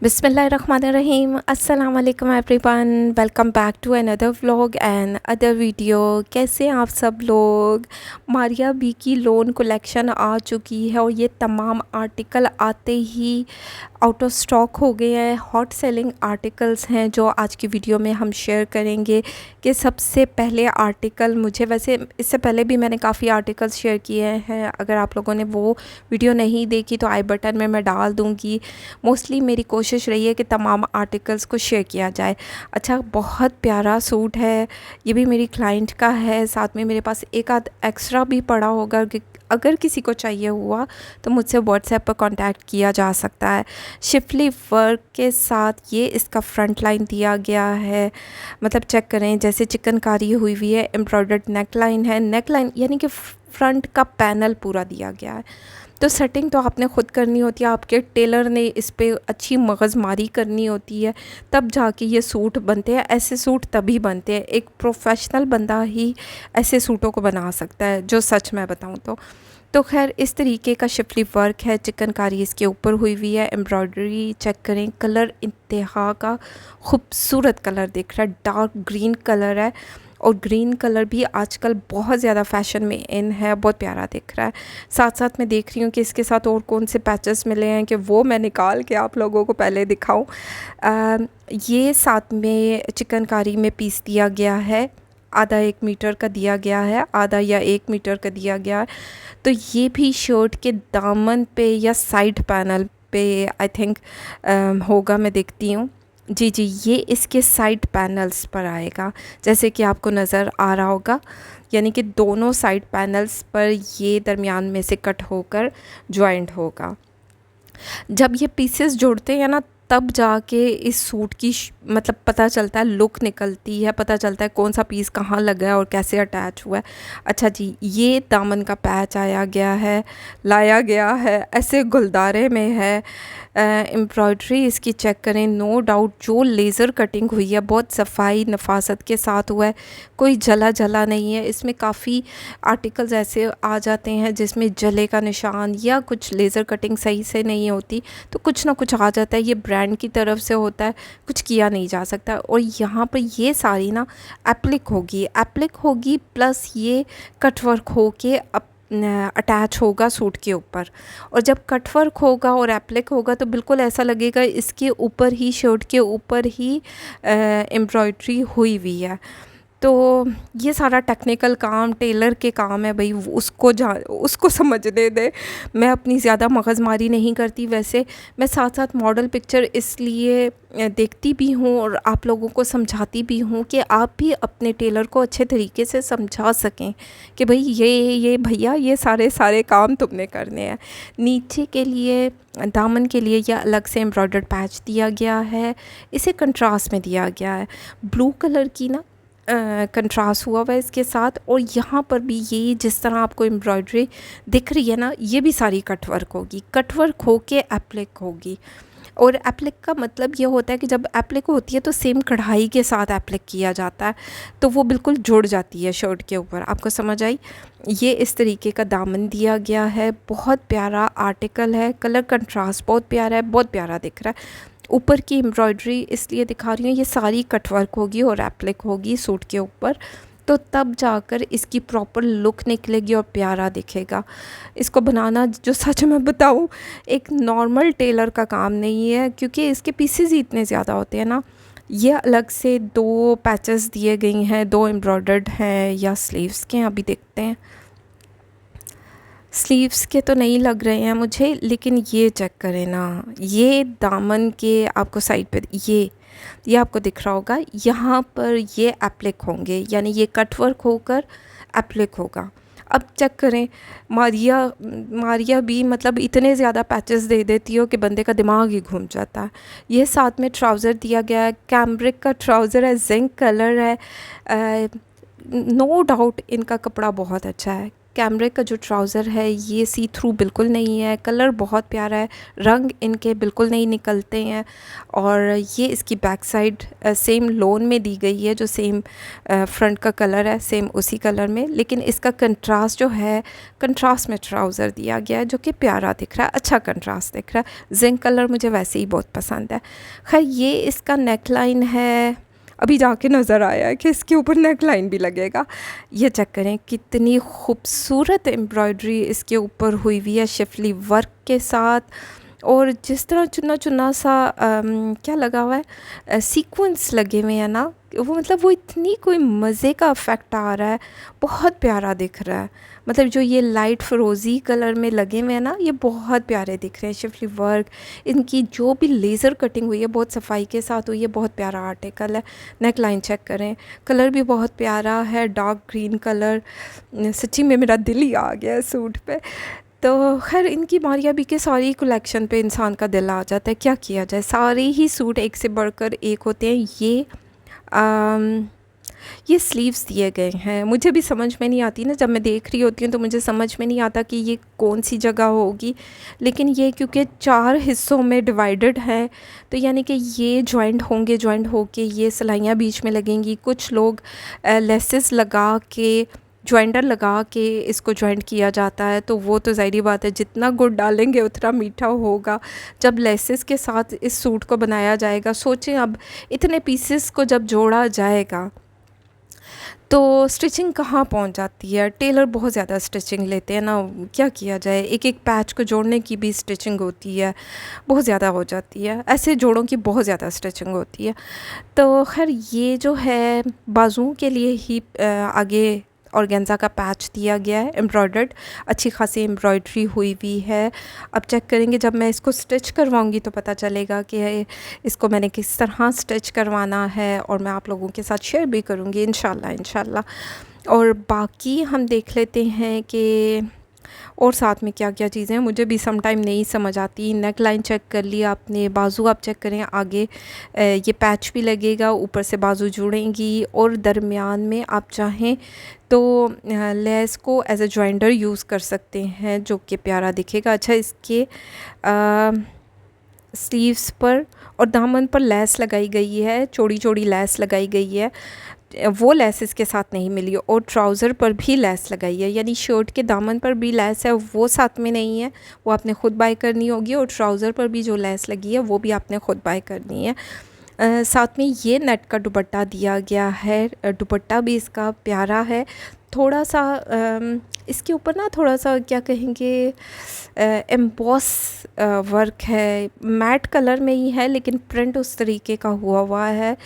बिस्मिल्लाहिर्रहमानिर्रहीम अस्सलाम वालेकुम everyone, welcome back to another vlog and other video. कैसे हैं आप सब लोग। मारिया बी की लोन कलेक्शन आ चुकी है और ये तमाम आर्टिकल आते ही आउट ऑफ स्टॉक हो गए हैं। हॉट सेलिंग आर्टिकल्स हैं जो आज की वीडियो में हम शेयर करेंगे। कि सबसे पहले आर्टिकल, मुझे वैसे इससे पहले भी मैंने काफ़ी आर्टिकल्स शेयर किए हैं, अगर आप लोगों ने वो वीडियो नहीं देखी तो आई बटन में मैं डाल दूँगी। मोस्टली मेरी कोशिश रही है कि तमाम आर्टिकल्स को शेयर किया जाए। अच्छा, बहुत प्यारा सूट है, ये भी मेरी क्लाइंट का है। साथ में मेरे पास एक आध एक्स्ट्रा भी पड़ा होगा कि अगर किसी को चाहिए हुआ तो मुझसे व्हाट्सएप पर कांटेक्ट किया जा सकता है। शिफली वर्क के साथ ये इसका फ्रंट लाइन दिया गया है, मतलब चेक करें जैसे चिकनकारी हुई हुई है। एम्ब्रॉयडर्ड नेक लाइन है, नेक लाइन यानी कि फ्रंट का पैनल पूरा दिया गया है। तो सेटिंग तो आपने ख़ुद करनी होती है, आपके टेलर ने इस पे अच्छी मगज़मारी करनी होती है, तब जाके ये सूट बनते हैं। ऐसे सूट तभी बनते हैं, एक प्रोफेशनल बंदा ही ऐसे सूटों को बना सकता है, जो सच मैं बताऊँ तो खैर इस तरीके का शिफली वर्क है। चिकनकारी इसके ऊपर हुई हुई है। एम्ब्रॉयडरी चेक करें, कलर इंतहा का खूबसूरत कलर दिख रहा है, डार्क ग्रीन कलर है और ग्रीन कलर भी आजकल बहुत ज़्यादा फैशन में इन है, बहुत प्यारा दिख रहा है। साथ साथ मैं देख रही हूँ कि इसके साथ और कौन से पैचेस मिले हैं कि वो मैं निकाल के आप लोगों को पहले दिखाऊं। ये साथ में चिकनकारी में पीस दिया गया है, आधा 1 मीटर का दिया गया है, आधा या 1 मीटर का दिया गया है। तो ये भी शर्ट के दामन पे या साइड पैनल पे आई थिंक होगा, मैं देखती हूँ। जी जी, ये इसके साइड पैनल्स पर आएगा, जैसे कि आपको नज़र आ रहा होगा, यानी कि दोनों साइड पैनल्स पर ये दरमियान में से कट होकर जॉइंट होगा। जब ये पीसेस जुड़ते हैं ना, तब जाके इस सूट की मतलब पता चलता है, लुक निकलती है, पता चलता है कौन सा पीस कहाँ लगा है और कैसे अटैच हुआ है। अच्छा जी, ये दामन का पैच लाया गया है, ऐसे गुलदारे में है। एम्ब्रॉयडरी इसकी चेक करें, नो डाउट जो लेज़र कटिंग हुई है बहुत सफाई नफासत के साथ हुआ है, कोई जला जला नहीं है। इसमें काफ़ी आर्टिकल्स ऐसे आ जाते हैं जिसमें जले का निशान या कुछ लेज़र कटिंग सही से नहीं होती, तो कुछ ना कुछ आ जाता है। ये ब्रांड की तरफ से होता है, कुछ किया नहीं जा सकता। और यहाँ पर ये सारी ना एप्लिक होगी प्लस ये कटवर्क हो के अटैच होगा सूट के ऊपर। और जब कटवर्क होगा और एप्लिक होगा तो बिल्कुल ऐसा लगेगा इसके ऊपर ही, शर्ट के ऊपर ही एम्ब्रॉयडरी हुई हुई है। तो ये सारा टेक्निकल काम टेलर के काम है भाई, उसको समझने दे। मैं अपनी ज़्यादा मगज़मारी नहीं करती। वैसे मैं साथ साथ मॉडल पिक्चर इसलिए देखती भी हूँ और आप लोगों को समझाती भी हूँ कि आप भी अपने टेलर को अच्छे तरीके से समझा सकें कि भाई ये भैया ये सारे काम तुमने करने हैं। नीचे के लिए, दामन के लिए यह अलग से एम्ब्रॉयडर्ड पैच दिया गया है, इसे कंट्रास्ट में दिया गया है। ब्लू कलर की ना कंट्रास्ट हुआ हुआ है इसके साथ। और यहाँ पर भी ये जिस तरह आपको एम्ब्रॉयडरी दिख रही है ना, ये भी सारी कटवर्क होगी, कटवर्क हो के एप्लिक होगी। और एप्लिक का मतलब ये होता है कि जब एप्लिक होती है तो सेम कढ़ाई के साथ एप्लिक किया जाता है, तो वो बिल्कुल जुड़ जाती है शर्ट के ऊपर। आपको समझ आई। ये इस तरीके का दामन दिया गया है, बहुत प्यारा आर्टिकल है, कलर कंट्रास्ट बहुत प्यारा है, बहुत प्यारा दिख रहा है। ऊपर की एम्ब्रॉयडरी इसलिए दिखा रही हूँ, ये सारी कटवर्क होगी और एप्लिक होगी सूट के ऊपर, तो तब जाकर इसकी प्रॉपर लुक निकलेगी और प्यारा दिखेगा। इसको बनाना, जो सच में बताऊँ, एक नॉर्मल टेलर का काम नहीं है, क्योंकि इसके पीसेस ही इतने ज़्यादा होते हैं ना। ये अलग से 2 पैचेस दिए गई हैं, 2 एम्ब्रॉयडर्ड हैं या स्लीव्स के हैं, अभी देखते हैं। स्लीव्स के तो नहीं लग रहे हैं मुझे, लेकिन ये चेक करें ना, ये दामन के आपको साइड पे ये आपको दिख रहा होगा, यहाँ पर ये एप्लिक होंगे, यानी ये कटवर्क होकर एप्लिक होगा। अब चेक करें, मारिया भी मतलब इतने ज़्यादा पैचेस दे देती हो कि बंदे का दिमाग ही घूम जाता है। ये साथ में ट्राउज़र दिया गया है, कैम्ब्रिक का ट्राउज़र है, जिंक कलर है। नो डाउट इनका कपड़ा बहुत अच्छा है, कैमरे का जो ट्राउज़र है ये सी थ्रू बिल्कुल नहीं है, कलर बहुत प्यारा है, रंग इनके बिल्कुल नहीं निकलते हैं। और ये इसकी बैक साइड सेम लोन में दी गई है, जो सेम फ्रंट का कलर है सेम उसी कलर में, लेकिन इसका कंट्रास्ट जो है, कंट्रास्ट में ट्राउज़र दिया गया है जो कि प्यारा दिख रहा है, अच्छा कंट्रास्ट दिख रहा है। जिंक कलर मुझे वैसे ही बहुत पसंद है। खैर ये इसका नेक लाइन है, अभी जाके नज़र आया है कि इसके ऊपर नेक लाइन भी लगेगा। ये चेक करें कितनी खूबसूरत एम्ब्रॉयडरी इसके ऊपर हुई हुई है शिफली वर्क के साथ, और जिस तरह चुना चुना सा क्या लगा हुआ है, सीक्वेंस लगे हुए हैं ना, वो मतलब वो इतनी कोई मज़े का इफ़ेक्ट आ रहा है, बहुत प्यारा दिख रहा है। मतलब जो ये लाइट फ़िरोज़ी कलर में लगे हुए हैं ना, ये बहुत प्यारे दिख रहे हैं। शिफली वर्क, इनकी जो भी लेज़र कटिंग हुई है बहुत सफाई के साथ हुई है, बहुत प्यारा आर्टिकल है। नेक लाइन चेक करें, कलर भी बहुत प्यारा है, डार्क ग्रीन कलर, सच्ची में मेरा दिल ही आ गया है सूट पे। तो खैर इनकी मारिया बी के सारी कलेक्शन पे इंसान का दिल आ जाता है, क्या किया जाए, सारे ही सूट एक से बढ़कर एक होते हैं। ये स्लीव्स दिए गए हैं, मुझे भी समझ में नहीं आती ना, जब मैं देख रही होती हूँ तो मुझे समझ में नहीं आता कि ये कौन सी जगह होगी, लेकिन ये क्योंकि 4 हिस्सों में डिवाइडेड है तो यानी कि ये जॉइंट होंगे, जॉइंट होके ये सिलाइयाँ बीच में लगेंगी। कुछ लोग लेसेस लगा के, जॉइंटर लगा के इसको जॉइंट किया जाता है, तो वो तो ज़ाहिर बात है जितना गुड़ डालेंगे उतना मीठा होगा जब लेसेस के साथ इस सूट को बनाया जाएगा। सोचें अब इतने पीसेस को जब जोड़ा जाएगा तो स्टिचिंग कहाँ पहुँच जाती है। टेलर बहुत ज़्यादा स्टिचिंग लेते हैं ना, क्या किया जाए, एक एक पैच को जोड़ने की भी स्टिचिंग होती है, बहुत ज़्यादा हो जाती है, ऐसे जोड़ों की बहुत ज़्यादा स्टिचिंग होती है। तो खैर ये जो है बाजुओं के लिए ही आगे ऑर्गेन्जा का पैच दिया गया है, एम्ब्रॉयडर्ड, अच्छी खासी एम्ब्रॉयडरी हुई हुई है। अब चेक करेंगे जब मैं इसको स्टिच करवाऊंगी तो पता चलेगा कि इसको मैंने किस तरह स्टिच करवाना है, और मैं आप लोगों के साथ शेयर भी करूंगी इंशाल्लाह। और बाकी हम देख लेते हैं कि और साथ में क्या क्या चीज़ें हैं, मुझे भी सम टाइम नहीं समझ आती। नेक लाइन चेक कर लिया आपने, बाजू आप चेक करें, आगे ये पैच भी लगेगा, ऊपर से बाजू जुड़ेंगी, और दरमियान में आप चाहें तो लेस को एज अ जॉइंटर यूज़ कर सकते हैं, जो कि प्यारा दिखेगा। अच्छा, इसके स्लीव्स पर और दामन पर लेस लगाई गई है, चौड़ी चौड़ी लेस लगाई गई है, वो लेस इसके साथ नहीं मिली, और ट्राउज़र पर भी लेस लगाई है, यानी शर्ट के दामन पर भी लेस है, वो साथ में नहीं है, वो आपने ख़ुद बाय करनी होगी, और ट्राउज़र पर भी जो लेस लगी है वो भी आपने ख़ुद बाय करनी है। साथ में ये नेट का दुपट्टा दिया गया है, दुपट्टा भी इसका प्यारा है, थोड़ा सा इसके ऊपर ना थोड़ा सा क्या कहेंगे एम्बॉस वर्क है, मैट कलर में ही है लेकिन प्रिंट उस तरीके का हुआ है।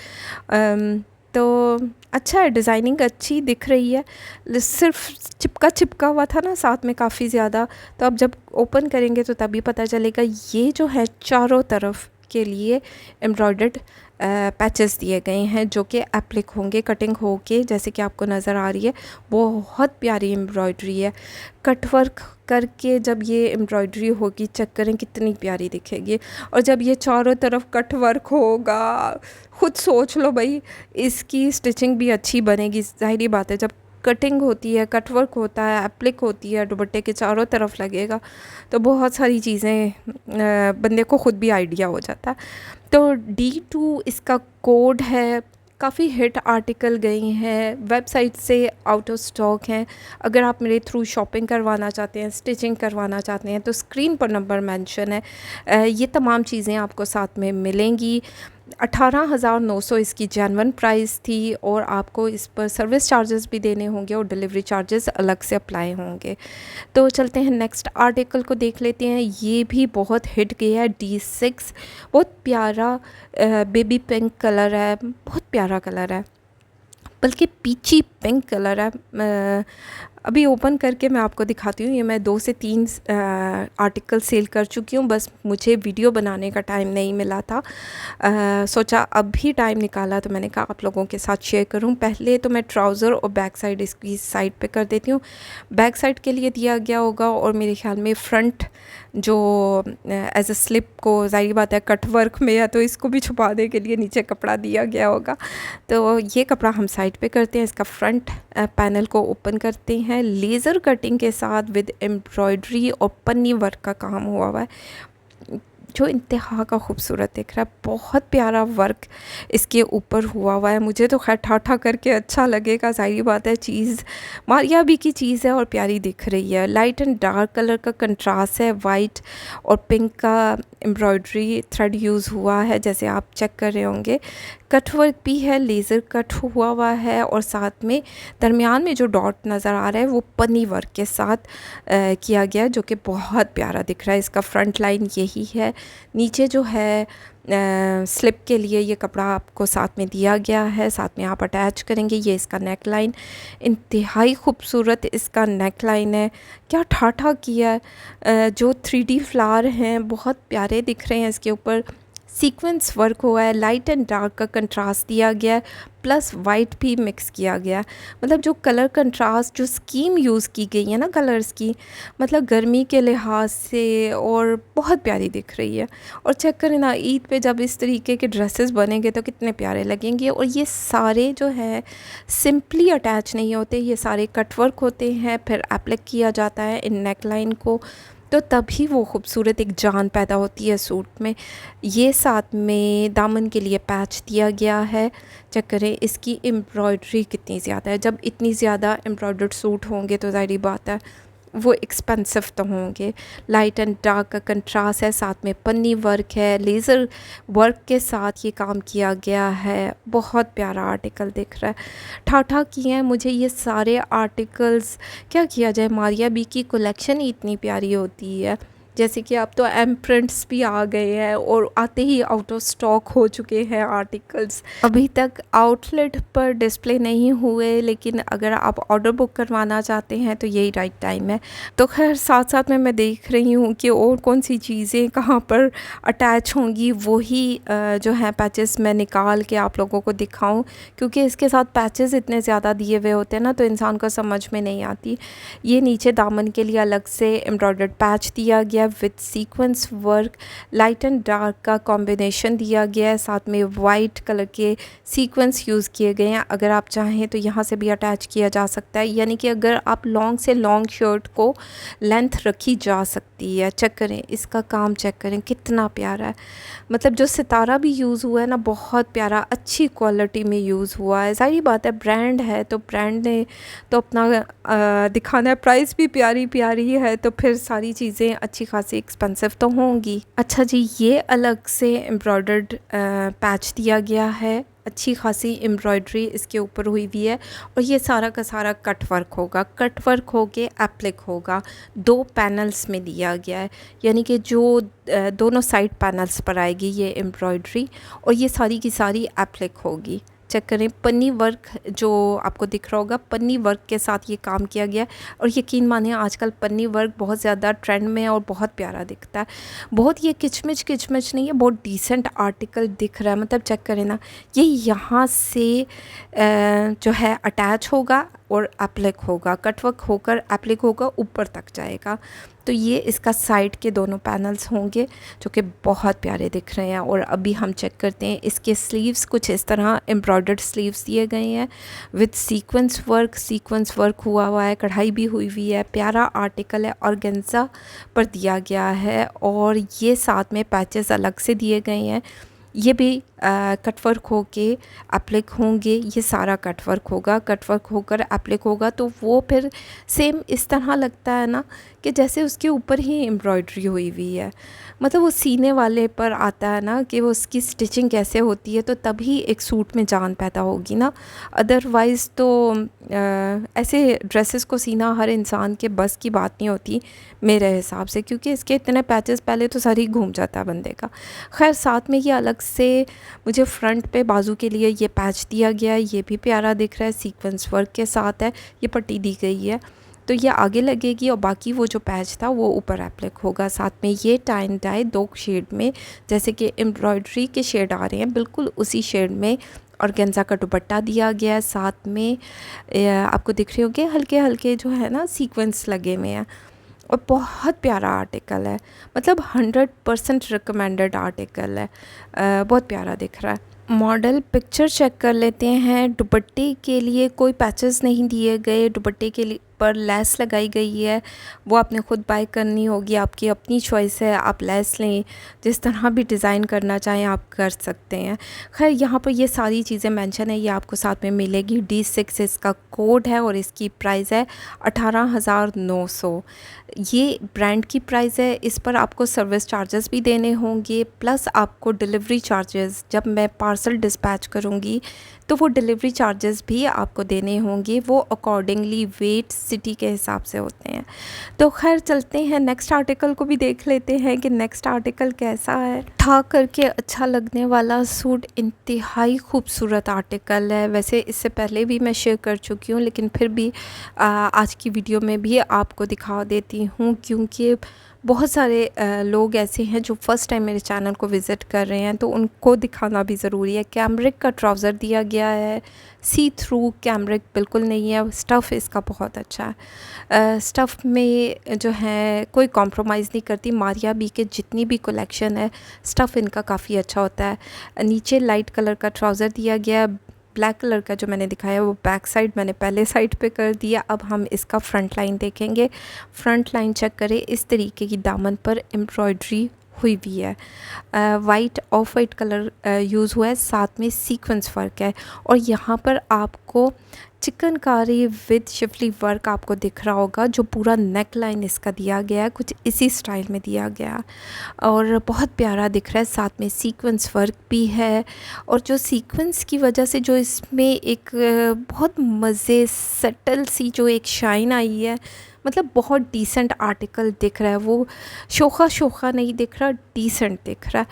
तो अच्छा है, डिज़ाइनिंग अच्छी दिख रही है, सिर्फ चिपका हुआ था ना साथ में काफ़ी ज़्यादा, तो अब जब ओपन करेंगे तो तभी पता चलेगा। ये जो है चारों तरफ के लिए एम्ब्रॉयडर्ड पैचेस दिए गए हैं, जो कि एप्लिक होंगे कटिंग होके, जैसे कि आपको नज़र आ रही है। बहुत प्यारी एम्ब्रॉयडरी है, कटवर्क करके जब ये एम्ब्रॉयडरी होगी चेक करें कितनी प्यारी दिखेगी। और जब ये चारों तरफ कटवर्क होगा, ख़ुद सोच लो भाई, इसकी स्टिचिंग भी अच्छी बनेगी। ज़ाहिर बात है, जब कटिंग होती है, कटवर्क होता है, एप्लिक होती है, दुपट्टे के चारों तरफ लगेगा, तो बहुत सारी चीज़ें बंदे को ख़ुद भी आइडिया हो जाता है। तो D2 इसका कोड है, काफ़ी हिट आर्टिकल गई हैं, वेबसाइट से आउट ऑफ स्टॉक हैं। अगर आप मेरे थ्रू शॉपिंग करवाना चाहते हैं, स्टिचिंग करवाना चाहते हैं, तो स्क्रीन पर नंबर मेंशन है। ये तमाम चीज़ें आपको साथ में मिलेंगी। 18,900 इसकी जेन्युइन प्राइस थी, और आपको इस पर सर्विस चार्जेस भी देने होंगे और डिलीवरी चार्जेस अलग से अप्लाई होंगे। तो चलते हैं नेक्स्ट आर्टिकल को देख लेते हैं। ये भी बहुत हिट गया है, D6, बहुत प्यारा बेबी पिंक कलर है, बहुत प्यारा कलर है, बल्कि पीची पिंक कलर है। अभी ओपन करके मैं आपको दिखाती हूँ। ये मैं 2 से 3 आर्टिकल सेल कर चुकी हूँ, बस मुझे वीडियो बनाने का टाइम नहीं मिला था। सोचा अब भी टाइम निकाला तो मैंने कहा आप लोगों के साथ शेयर करूँ। पहले तो मैं ट्राउज़र और बैक साइड इसकी साइड पे कर देती हूँ। बैक साइड के लिए दिया गया होगा, और मेरे ख्याल में फ्रंट जो एज अ स्लिप को, ज़ाहिर बात है कट वर्क में है तो इसको भी छुपाने के लिए नीचे कपड़ा दिया गया होगा। तो ये कपड़ा हम साइड पे करते हैं, इसका फ्रंट पैनल को ओपन करते हैं। हैं लेज़र कटिंग के साथ विद एम्ब्रॉयडरी और पन्नी वर्क का काम हुआ है, जो इंतहा का खूबसूरत दिख रहा है। बहुत प्यारा वर्क इसके ऊपर हुआ है। मुझे तो खैर ठा करके अच्छा लगेगा, ज़ाहिर बात है, चीज़ मारिया बी की चीज़ है और प्यारी दिख रही है। लाइट एंड डार्क कलर का कंट्रास्ट है, वाइट और पिंक का एम्ब्रॉयडरी थ्रेड यूज़ हुआ है, जैसे आप चेक कर रहे होंगे। कट वर्क भी है, लेज़र कट हुआ है और साथ में दरमियान में जो डॉट नज़र आ रहा है वो पन्नी वर्क के साथ किया गया, जो कि बहुत प्यारा दिख रहा है। इसका फ्रंट लाइन यही है। नीचे जो है स्लिप के लिए ये कपड़ा आपको साथ में दिया गया है, साथ में आप अटैच करेंगे। ये इसका नेक लाइन, इंतहाई खूबसूरत इसका नेक लाइन है। क्या ठाठा किया है। जो 3D फ्लावर हैं बहुत प्यारे दिख रहे हैं। इसके ऊपर सीक्वेंस वर्क हुआ है, लाइट एंड डार्क का कंट्रास्ट दिया गया है, प्लस वाइट भी मिक्स किया गया है। मतलब जो कलर कंट्रास्ट, जो स्कीम यूज़ की गई है ना कलर्स की, मतलब गर्मी के लिहाज से और बहुत प्यारी दिख रही है। और चेक करें ना, ईद पे जब इस तरीके के ड्रेसेस बनेंगे तो कितने प्यारे लगेंगे। और ये सारे जो है सिंपली अटैच नहीं होते, ये सारे कटवर्क होते हैं, फिर एप्लिक किया जाता है इन नेक लाइन को, तो तभी वो खूबसूरत एक जान पैदा होती है सूट में। ये साथ में दामन के लिए पैच दिया गया है। चेक करें इसकी एम्ब्रॉयडरी कितनी ज़्यादा है। जब इतनी ज़्यादा एम्ब्रॉयडर्ड सूट होंगे तो ज़ाहिर बात है वो एक्सपेंसिव तो होंगे। लाइट एंड डार्क का कंट्रास्ट है, साथ में पन्नी वर्क है, लेज़र वर्क के साथ ये काम किया गया है। बहुत प्यारा आर्टिकल दिख रहा है। ठाठा किए हैं मुझे ये सारे आर्टिकल्स। क्या किया जाए, मारिया बी की कलेक्शन ही इतनी प्यारी होती है। जैसे कि अब तो एम प्रिंट्स भी आ गए हैं और आते ही आउट ऑफ स्टॉक हो चुके हैं आर्टिकल्स। अभी तक आउटलेट पर डिस्प्ले नहीं हुए, लेकिन अगर आप ऑर्डर बुक करवाना चाहते हैं तो यही राइट टाइम है। तो खैर साथ साथ में मैं देख रही हूँ कि और कौन सी चीज़ें कहाँ पर अटैच होंगी, वही जो है पैचेस मैं निकाल के आप लोगों को दिखाऊँ, क्योंकि इसके साथ पैचेस इतने ज़्यादा दिए हुए होते हैं ना, तो इंसान को समझ में नहीं आती। ये नीचे दामन के लिए अलग से एम्ब्रॉयडर्ड पैच दिया गया with sequence work, light and dark का कॉम्बिनेशन दिया गया है, साथ में वाइट कलर के सीक्वेंस यूज़ किए गए हैं। अगर आप चाहें तो यहाँ से भी अटैच किया जा सकता है, यानी कि अगर आप लॉन्ग से लॉन्ग शर्ट को लेंथ रखी जा सकती है। चेक करें इसका काम, चेक करें कितना प्यारा है। मतलब जो सितारा भी यूज़ हुआ है ना, बहुत प्यारा, अच्छी क्वालिटी में यूज़ हुआ है। सारी बात है, ब्रांड है तो ब्रांड ने तो अपना दिखाना है। प्राइस भी प्यारी प्यारी है तो फिर सारी चीज़ें अच्छी खासी एक्सपेंसिव तो होंगी। अच्छा जी, ये अलग से एम्ब्रॉयडर्ड पैच दिया गया है, अच्छी खासी एम्ब्रॉयडरी इसके ऊपर हुई हुई है। और ये सारा का सारा कट वर्क होगा, कट वर्क होके एप्लिक होगा। 2 पैनल्स में दिया गया है, यानी कि जो दोनों साइड पैनल्स पर आएगी ये एम्ब्रॉयडरी, और ये सारी की सारी एप्लिक होगी। चेक करें पन्नी वर्क जो आपको दिख रहा होगा, पन्नी वर्क के साथ ये काम किया गया है। और यकीन माने आजकल पन्नी वर्क बहुत ज़्यादा ट्रेंड में है और बहुत प्यारा दिखता है। बहुत ये किचमिच किचमिच नहीं है, बहुत डिसेंट आर्टिकल दिख रहा है। मतलब चेक करें ना, ये यहाँ से जो है अटैच होगा और एप्लिक होगा, कटवर्क होकर एप्लिक होगा, ऊपर तक जाएगा। तो ये इसका साइड के दोनों पैनल्स होंगे जो कि बहुत प्यारे दिख रहे हैं। और अभी हम चेक करते हैं इसके स्लीव्स, कुछ इस तरह एम्ब्रॉयडर्ड स्लीव्स दिए गए हैं विद सीक्वेंस वर्क हुआ हुआ है, कढ़ाई भी हुई हुई है। प्यारा आर्टिकल है, ऑर्गेन्जा पर दिया गया है। और ये साथ में पैचेस अलग से दिए गए हैं, ये भी कटवर्क होके एप्लिक होंगे। ये सारा कटवर्क होगा, कटवर्क होकर एप्लिक होगा, तो वो फिर सेम इस तरह लगता है ना कि जैसे उसके ऊपर ही एम्ब्रॉयडरी हुई हुई है। मतलब वो सीने वाले पर आता है ना कि वो उसकी स्टिचिंग कैसे होती है, तो तभी एक सूट में जान पैदा होगी ना। अदरवाइज़ तो ऐसे ड्रेसेस को सीना हर इंसान के बस की बात नहीं होती मेरे हिसाब से, क्योंकि इसके इतने पैचेस पहले तो सर ही घूम जाता है बंदे का। खैर साथ में ये अलग से मुझे फ्रंट पे बाजू के लिए ये पैच दिया गया है, ये भी प्यारा दिख रहा है, सीक्वेंस वर्क के साथ है। ये पट्टी दी गई है तो ये आगे लगेगी और बाकी वो जो पैच था वो ऊपर एप्लिक होगा। साथ में ये टाई एंड डाई 2 शेड में, जैसे कि एम्ब्रॉयडरी के शेड आ रहे हैं बिल्कुल उसी शेड में ऑर्गेन्जा का दुपट्टा दिया गया है। साथ में आपको दिख रहे होंगे हल्के हल्के जो है ना सीक्वेंस लगे हुए हैं। और बहुत प्यारा आर्टिकल है, मतलब 100% रिकमेंडेड आर्टिकल है। बहुत प्यारा दिख रहा है। मॉडल पिक्चर चेक कर लेते हैं। दुपट्टे के लिए कोई पैचेस नहीं दिए गए, दुपट्टे के लिए पर लेस लगाई गई है, वो आपने ख़ुद बाय करनी होगी, आपकी अपनी चॉइस है, आप लेस लें, जिस तरह भी डिज़ाइन करना चाहें आप कर सकते हैं। खैर यहाँ पर ये सारी चीज़ें मेंशन है, ये आपको साथ में मिलेगी। D6 इसका कोड है और इसकी प्राइस है 18,900। ये ब्रांड की प्राइस है, इस पर आपको सर्विस चार्जेस भी देने होंगे, प्लस आपको डिलीवरी चार्जेस, जब मैं पार्सल डिस्पैच करूँगी तो वो डिलीवरी चार्जेस भी आपको देने होंगे, वो अकॉर्डिंगली वेट सिटी के हिसाब से होते हैं। तो खैर चलते हैं नेक्स्ट आर्टिकल को भी देख लेते हैं कि नेक्स्ट आर्टिकल कैसा है। उठा करके अच्छा लगने वाला सूट, इंतहाई खूबसूरत आर्टिकल है। वैसे इससे पहले भी मैं शेयर कर चुकी हूँ, लेकिन फिर भी आज की वीडियो में भी आपको दिखा देती हूँ, क्योंकि बहुत सारे लोग ऐसे हैं जो फ़र्स्ट टाइम मेरे चैनल को विज़िट कर रहे हैं, तो उनको दिखाना भी ज़रूरी है। कैमरिक का ट्राउज़र दिया गया है, सी थ्रू कैमरिक बिल्कुल नहीं है। स्टफ़ इसका बहुत अच्छा है, स्टफ़ में जो है कोई कॉम्प्रोमाइज़ नहीं करती। मारिया बी के जितनी भी कलेक्शन है, स्टफ़ इनका काफ़ी अच्छा होता है। नीचे लाइट कलर का ट्राउज़र दिया गया है, ब्लैक कलर का जो मैंने दिखाया वो बैक साइड मैंने पहले साइड पे कर दिया। अब हम इसका फ्रंट लाइन देखेंगे। फ्रंट लाइन चेक करें, इस तरीके की दामन पर एम्ब्रॉयडरी हुई हुई है, white of white colour use हुआ है, साथ में सीक्वेंस वर्क है। और यहाँ पर आपको चिकनकारी विद शिफली वर्क आपको दिख रहा होगा, जो पूरा नेक लाइन इसका दिया गया है, कुछ इसी स्टाइल में दिया गया और बहुत प्यारा दिख रहा है। साथ में सीक्वेंस वर्क भी है, और जो सीक्वेंस की वजह से जो इसमें एक बहुत मज़े सटल सी जो एक शाइन आई है, मतलब बहुत डिसेंट आर्टिकल दिख रहा है। वो शोखा शोखा नहीं दिख रहा, डिसेंट दिख रहा है।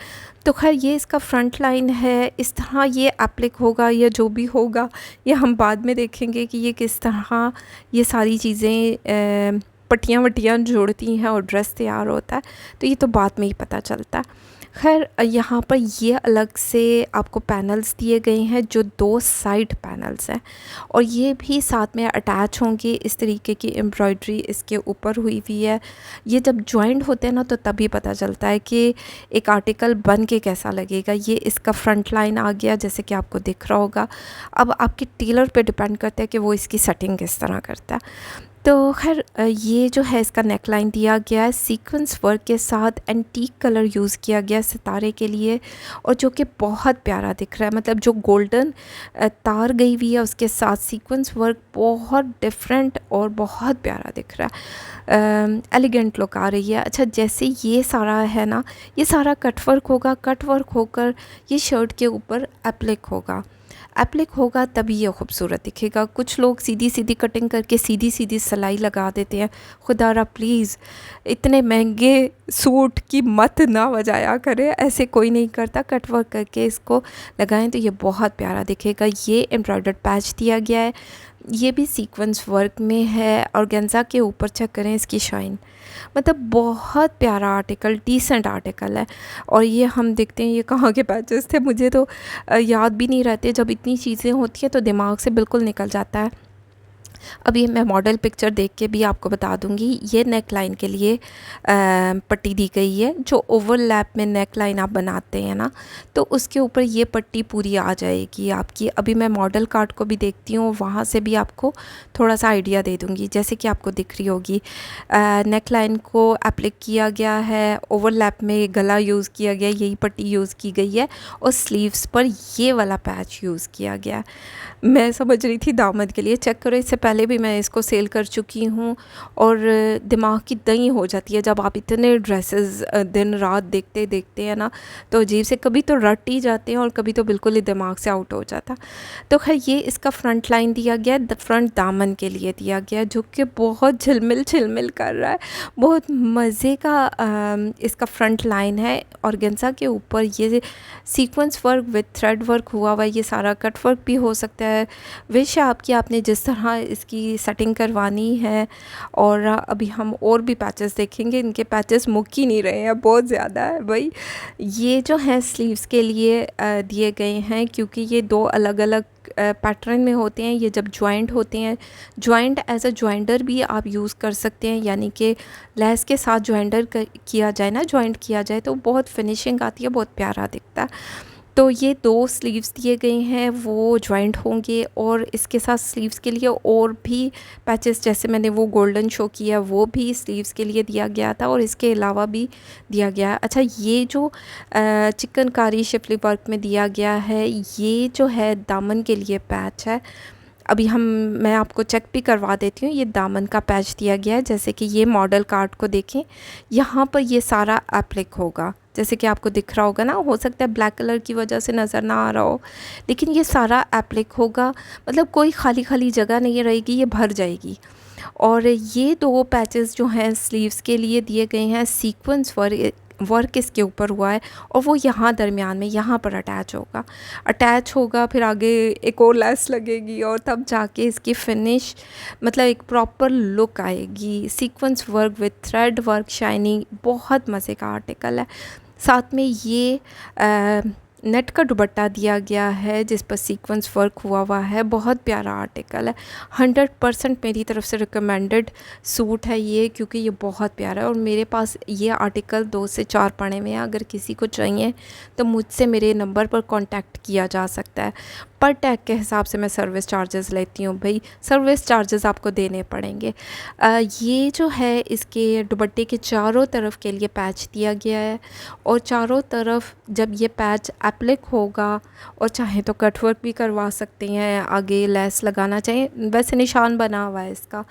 तो खैर ये इसका फ्रंट लाइन है, इस तरह ये एप्लिक होगा या जो भी होगा ये हम बाद में देखेंगे कि ये किस तरह ये सारी चीज़ें पट्टियाँ वट्टियाँ जोड़ती हैं और ड्रेस तैयार होता है, तो ये तो बाद में ही पता चलता है। खैर यहाँ पर ये अलग से आपको पैनल्स दिए गए हैं, जो 2 साइड पैनल्स हैं, और ये भी साथ में अटैच होंगे। इस तरीके की एम्ब्रॉयडरी इसके ऊपर हुई हुई है। ये जब जॉइंट होते हैं ना, तो तभी पता चलता है कि एक आर्टिकल बन के कैसा लगेगा। ये इसका फ्रंट लाइन आ गया, जैसे कि आपको दिख रहा होगा। अब आपके टेलर पे डिपेंड करता है कि वो इसकी सेटिंग किस तरह करता है। तो खैर ये जो है इसका नेक लाइन दिया गया है, सीक्वेंस वर्क के साथ एंटीक कलर यूज़ किया गया सितारे के लिए, और जो कि बहुत प्यारा दिख रहा है। मतलब जो गोल्डन तार गई हुई है उसके साथ सीक्वेंस वर्क बहुत डिफरेंट और बहुत प्यारा दिख रहा है, एलिगेंट लुक आ रही है। अच्छा, जैसे ये सारा है ना, ये सारा कटवर्क होगा, कटवर्क होकर ये शर्ट के ऊपर एप्लिक होगा तभी ये खूबसूरत दिखेगा। कुछ लोग सीधी सीधी कटिंग करके सीधी सीधी सिलाई लगा देते हैं। खुदारा प्लीज़ इतने महंगे सूट की मत ना बजाया करें, ऐसे कोई नहीं करता। कट वर्क करके इसको लगाएं तो ये बहुत प्यारा दिखेगा। ये एम्ब्रॉयडर्ड पैच दिया गया है, ये भी सीक्वेंस वर्क में है, और गेंजा के ऊपर चेक करें इसकी शाइन, मतलब बहुत प्यारा आर्टिकल, डिसेंट आर्टिकल है। और ये हम देखते हैं ये कहाँ के पैचेस थे, मुझे तो याद भी नहीं रहते। जब इतनी चीज़ें होती हैं तो दिमाग से बिल्कुल निकल जाता है। अभी मैं मॉडल पिक्चर देख के भी आपको बता दूंगी। ये नेक लाइन के लिए पट्टी दी गई है, जो ओवरलैप में नेक लाइन आप बनाते हैं ना, तो उसके ऊपर ये पट्टी पूरी आ जाएगी आपकी। अभी मैं मॉडल कार्ड को भी देखती हूँ, वहाँ से भी आपको थोड़ा सा आइडिया दे दूँगी। जैसे कि आपको दिख रही होगी, नेक लाइन को एप्लिक किया गया है, ओवरलैप में गला यूज़ किया गया, यही पट्टी यूज़ की गई है, और स्लीव्स पर ये वाला पैच यूज़ किया गया। मैं समझ रही थी दामद के लिए, चेक करो इससे पहले भी मैं इसको सेल कर चुकी हूँ, और दिमाग की दही हो जाती है जब आप इतने ड्रेसेस दिन रात देखते देखते हैं ना, तो अजीब से कभी तो रट ही जाते हैं और कभी तो बिल्कुल ही दिमाग से आउट हो जाता। तो खैर ये इसका फ्रंट लाइन दिया गया है, फ्रंट दामन के लिए दिया गया, जो कि बहुत झिलमिल कर रहा है, बहुत मज़े का इसका फ्रंट लाइन है। और गेंजा के ऊपर ये sequence work with thread work हुआ हुआ है, ये सारा कट वर्क भी हो सकता है। विश है आपकी, आपने जिस तरह इसकी सेटिंग करवानी है। और अभी हम और भी पैचेस देखेंगे, इनके पैचेस मुक ही नहीं रहे हैं, बहुत ज़्यादा है भाई। ये जो है स्लीव्स के लिए दिए गए हैं, क्योंकि ये 2 अलग अलग पैटर्न में होते हैं। ये जब जॉइंट होते हैं, जॉइंट एज अ जॉइंटर भी आप यूज़ कर सकते हैं, यानी कि लेस के साथ जॉइंटर किया जाए ना, जॉइंट किया जाए तो बहुत फिनिशिंग आती है, बहुत प्यारा दिखता है। तो ये 2 स्लीव्स दिए गए हैं, वो जॉइंट होंगे और इसके साथ स्लीव्स के लिए और भी पैचेस, जैसे मैंने वो गोल्डन शो किया वो भी स्लीव्स के लिए दिया गया था और इसके अलावा भी दिया गया है। अच्छा, ये जो चिकनकारी शिफली वर्क में दिया गया है, ये जो है दामन के लिए पैच है। अभी मैं आपको चेक भी करवा देती हूँ। ये दामन का पैच दिया गया है, जैसे कि ये मॉडल कार्ड को देखें, यहाँ पर ये सारा एप्लिक होगा, जैसे कि आपको दिख रहा होगा ना। हो सकता है ब्लैक कलर की वजह से नज़र ना आ रहा हो, लेकिन ये सारा एप्लिक होगा, मतलब कोई खाली खाली जगह नहीं रहेगी, ये भर जाएगी। और ये 2 पैचेस जो हैं स्लीव्स के लिए दिए गए हैं, सीक्वेंस वर्क इसके ऊपर हुआ है और वो यहाँ दरमियान में यहाँ पर अटैच होगा। फिर आगे एक और लेस लगेगी और तब जाके इसकी फिनिश, मतलब एक प्रॉपर लुक आएगी। Sequence work with thread work, shining, बहुत मज़े का आर्टिकल है। साथ में ये नेट का दुपट्टा दिया गया है जिस पर सीक्वेंस वर्क हुआ है। बहुत प्यारा आर्टिकल है, 100% मेरी तरफ से रिकमेंडेड सूट है ये, क्योंकि ये बहुत प्यारा है। और मेरे पास ये आर्टिकल 2 से 4 पड़े में है। अगर किसी को चाहिए तो मुझसे मेरे नंबर पर कांटेक्ट किया जा सकता है। पर टैग के हिसाब से मैं सर्विस चार्जेस लेती हूँ भाई, सर्विस चार्जेस आपको देने पड़ेंगे। ये जो है इसके दुपट्टे के चारों तरफ के लिए पैच दिया गया है और चारों तरफ जब ये पैच एप्लिक होगा, और चाहे तो कट वर्क भी करवा सकते हैं, आगे लेस लगाना चाहिए, वैसे निशान बना हुआ है इसका,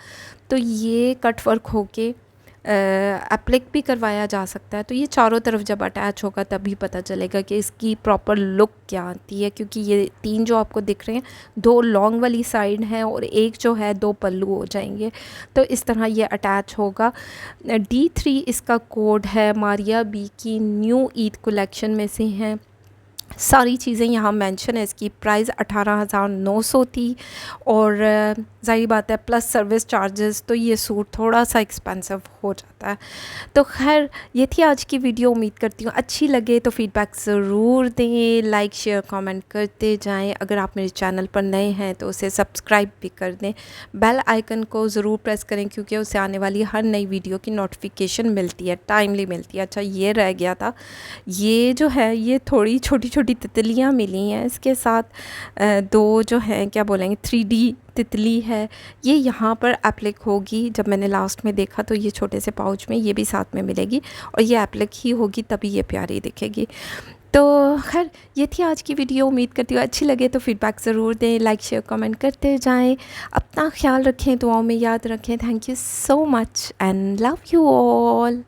तो ये कट वर्क होके एप्लिक भी करवाया जा सकता है। तो ये चारों तरफ जब अटैच होगा तभी पता चलेगा कि इसकी प्रॉपर लुक क्या आती है, क्योंकि ये 3 जो आपको दिख रहे हैं, 2 लॉन्ग वाली साइड हैं और एक जो है 2 पल्लू हो जाएंगे। तो इस तरह ये अटैच होगा। D3 इसका कोड है, मारिया बी की न्यू ईद कलेक्शन में से हैं। सारी चीज़ें यहाँ मेंशन है। इसकी प्राइस 18,900 थी और ज़ाहिर बात है प्लस सर्विस चार्जेस, तो ये सूट थोड़ा सा एक्सपेंसिव हो जाता है। तो खैर ये थी आज की वीडियो। उम्मीद करती हूँ अच्छी लगे तो फीडबैक ज़रूर दें, लाइक शेयर कमेंट करते जाएं। अगर आप मेरे चैनल पर नए हैं तो उसे सब्सक्राइब भी कर दें, बेल आइकन को ज़रूर प्रेस करें, क्योंकि उससे आने वाली हर नई वीडियो की नोटिफिकेशन मिलती है, टाइमली मिलती है। अच्छा, ये रह गया था, ये जो है ये थोड़ी छोटी छोटी तितलियाँ मिली हैं इसके साथ, 2 जो हैं क्या बोलेंगे 3D तितली है, ये यहाँ पर एप्लिक होगी। जब मैंने लास्ट में देखा तो ये छोटे से पाउच में ये भी साथ में मिलेगी और ये एप्लिक ही होगी, तभी ये प्यारी दिखेगी। तो खैर ये थी आज की वीडियो। उम्मीद करती हूँ अच्छी लगे तो फीडबैक ज़रूर दें, लाइक शेयर कमेंट करते जाएं। अपना ख्याल रखें, दुआओं में याद रखें। Thank you so much and love you all.